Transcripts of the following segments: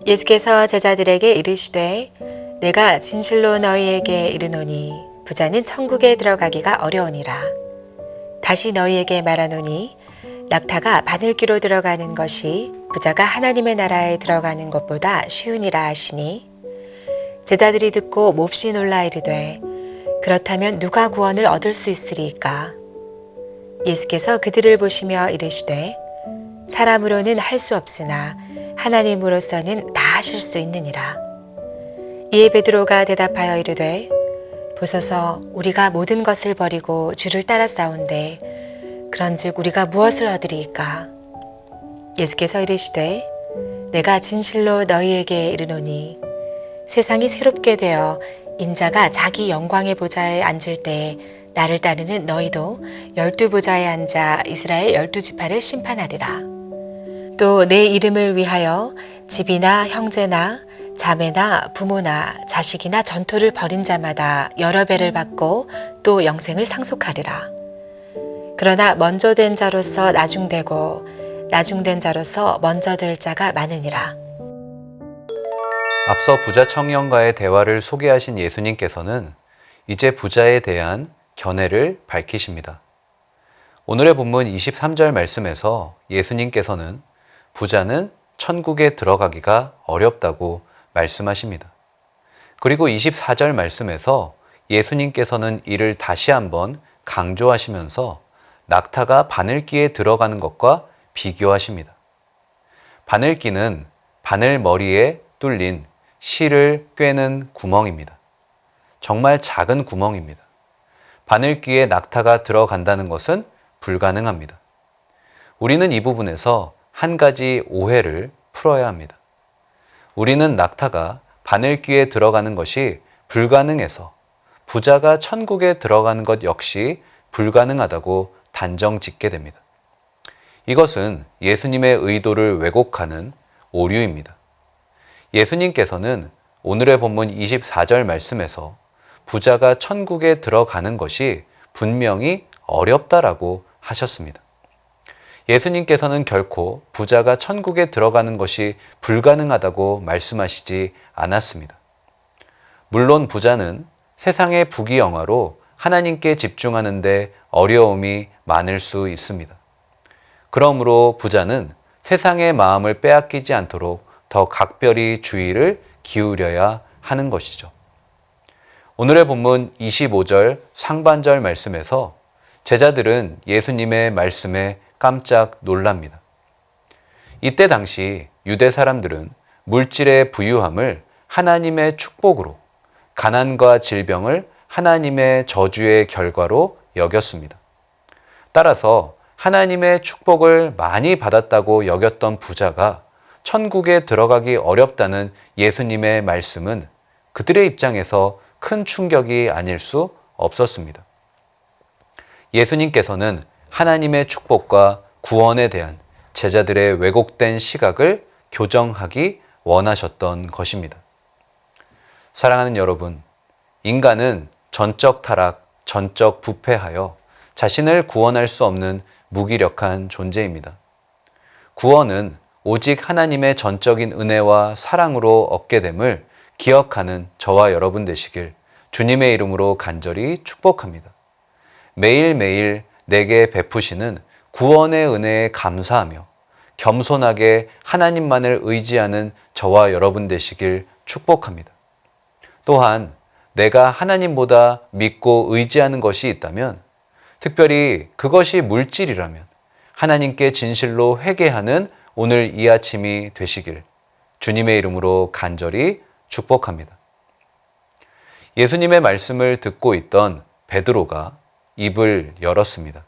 예수께서 제자들에게 이르시되 내가 진실로 너희에게 이르노니 부자는 천국에 들어가기가 어려우니라. 다시 너희에게 말하노니 낙타가 바늘귀로 들어가는 것이 부자가 하나님의 나라에 들어가는 것보다 쉬우니라 하시니 제자들이 듣고 몹시 놀라 이르되 그렇다면 누가 구원을 얻을 수 있으리이까? 예수께서 그들을 보시며 이르시되 사람으로는 할 수 없으나 하나님으로서는 다 하실 수 있느니라. 이에 베드로가 대답하여 이르되 보소서 우리가 모든 것을 버리고 주를 따라 싸운데 그런즉 우리가 무엇을 얻으리이까? 예수께서 이르시되 내가 진실로 너희에게 이르노니 세상이 새롭게 되어 인자가 자기 영광의 보좌에 앉을 때에 나를 따르는 너희도 12보좌에 앉아 이스라엘 12지파를 심판하리라. 또 내 이름을 위하여 집이나 형제나 자매나 부모나 자식이나 전토를 벌인 자마다 여러 배를 받고 또 영생을 상속하리라. 그러나 먼저 된 자로서 나중되고 나중된 자로서 먼저 될 자가 많으니라. 앞서 부자 청년과의 대화를 소개하신 예수님께서는 이제 부자에 대한 견해를 밝히십니다. 오늘의 본문 23절 말씀에서 예수님께서는 부자는 천국에 들어가기가 어렵다고 말씀하십니다. 그리고 24절 말씀에서 예수님께서는 이를 다시 한번 강조하시면서 낙타가 바늘귀에 들어가는 것과 비교하십니다. 바늘귀는 바늘 머리에 뚫린 실을 꿰는 구멍입니다. 정말 작은 구멍입니다. 바늘귀에 낙타가 들어간다는 것은 불가능합니다. 우리는 이 부분에서 한 가지 오해를 풀어야 합니다. 우리는 낙타가 바늘귀에 들어가는 것이 불가능해서 부자가 천국에 들어가는 것 역시 불가능하다고 단정 짓게 됩니다. 이것은 예수님의 의도를 왜곡하는 오류입니다. 예수님께서는 오늘의 본문 24절 말씀에서 부자가 천국에 들어가는 것이 분명히 어렵다라고 하셨습니다. 예수님께서는 결코 부자가 천국에 들어가는 것이 불가능하다고 말씀하시지 않았습니다. 물론 부자는 세상의 부귀영화로 하나님께 집중하는데 어려움이 많을 수 있습니다. 그러므로 부자는 세상의 마음을 빼앗기지 않도록 더 각별히 주의를 기울여야 하는 것이죠. 오늘의 본문 25절 상반절 말씀에서 제자들은 예수님의 말씀에 깜짝 놀랍니다. 이때 당시 유대 사람들은 물질의 부유함을 하나님의 축복으로, 가난과 질병을 하나님의 저주의 결과로 여겼습니다. 따라서 하나님의 축복을 많이 받았다고 여겼던 부자가 천국에 들어가기 어렵다는 예수님의 말씀은 그들의 입장에서 큰 충격이 아닐 수 없었습니다. 예수님께서는 하나님의 축복과 구원에 대한 제자들의 왜곡된 시각을 교정하기 원하셨던 것입니다. 사랑하는 여러분, 인간은 전적 타락, 전적 부패하여 자신을 구원할 수 없는 무기력한 존재입니다. 구원은 오직 하나님의 전적인 은혜와 사랑으로 얻게 됨을 기억하는 저와 여러분 되시길 주님의 이름으로 간절히 축복합니다. 매일매일 내게 베푸시는 구원의 은혜에 감사하며 겸손하게 하나님만을 의지하는 저와 여러분 되시길 축복합니다. 또한 내가 하나님보다 믿고 의지하는 것이 있다면, 특별히 그것이 물질이라면 하나님께 진실로 회개하는 오늘 이 아침이 되시길 주님의 이름으로 간절히 축복합니다. 예수님의 말씀을 듣고 있던 베드로가 입을 열었습니다.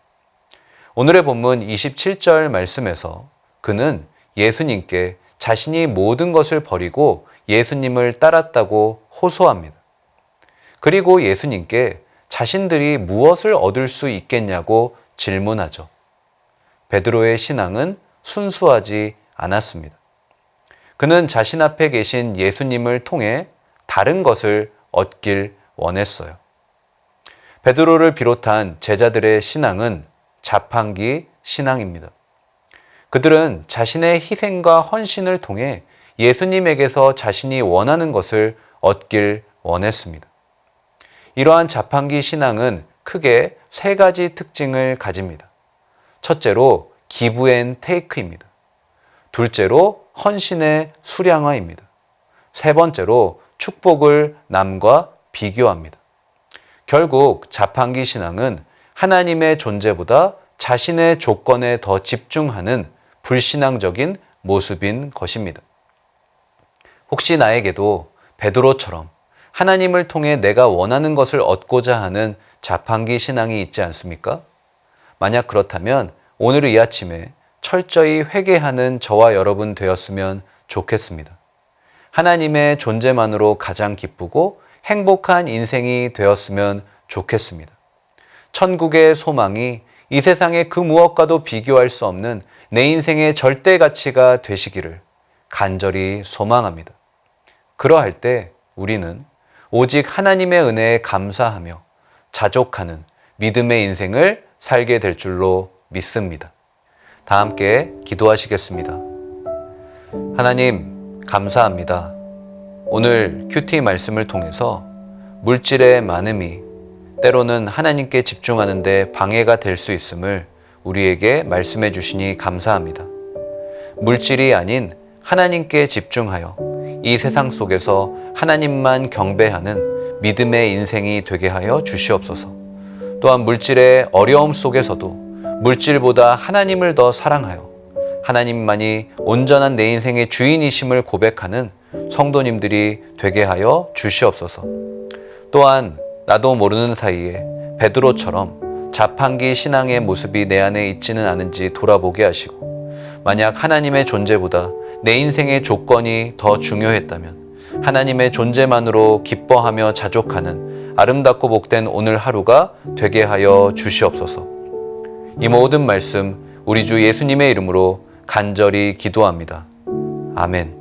오늘의 본문 27절 말씀에서 그는 예수님께 자신이 모든 것을 버리고 예수님을 따랐다고 호소합니다. 그리고 예수님께 자신들이 무엇을 얻을 수 있겠냐고 질문하죠. 베드로의 신앙은 순수하지 않았습니다. 그는 자신 앞에 계신 예수님을 통해 다른 것을 얻길 원했어요. 베드로를 비롯한 제자들의 신앙은 자판기 신앙입니다. 그들은 자신의 희생과 헌신을 통해 예수님에게서 자신이 원하는 것을 얻길 원했습니다. 이러한 자판기 신앙은 크게 세 가지 특징을 가집니다. 첫째로 기브 앤 테이크입니다. 둘째로 헌신의 수량화입니다. 세 번째로 축복을 남과 비교합니다. 결국 자판기 신앙은 하나님의 존재보다 자신의 조건에 더 집중하는 불신앙적인 모습인 것입니다. 혹시 나에게도 베드로처럼 하나님을 통해 내가 원하는 것을 얻고자 하는 자판기 신앙이 있지 않습니까? 만약 그렇다면 오늘 이 아침에 철저히 회개하는 저와 여러분 되었으면 좋겠습니다. 하나님의 존재만으로 가장 기쁘고 행복한 인생이 되었으면 좋겠습니다. 천국의 소망이 이 세상의 그 무엇과도 비교할 수 없는 내 인생의 절대 가치가 되시기를 간절히 소망합니다. 그러할 때 우리는 오직 하나님의 은혜에 감사하며 자족하는 믿음의 인생을 살게 될 줄로 믿습니다. 다 함께 기도하시겠습니다. 하나님, 감사합니다. 오늘 큐티 말씀을 통해서 물질의 많음이 때로는 하나님께 집중하는 데 방해가 될 수 있음을 우리에게 말씀해 주시니 감사합니다. 물질이 아닌 하나님께 집중하여 이 세상 속에서 하나님만 경배하는 믿음의 인생이 되게 하여 주시옵소서. 또한 물질의 어려움 속에서도 물질보다 하나님을 더 사랑하여 하나님만이 온전한 내 인생의 주인이심을 고백하는 성도님들이 되게 하여 주시옵소서. 또한 나도 모르는 사이에 베드로처럼 자판기 신앙의 모습이 내 안에 있지는 않은지 돌아보게 하시고, 만약 하나님의 존재보다 내 인생의 조건이 더 중요했다면 하나님의 존재만으로 기뻐하며 자족하는 아름답고 복된 오늘 하루가 되게 하여 주시옵소서. 이 모든 말씀 우리 주 예수님의 이름으로 간절히 기도합니다. 아멘.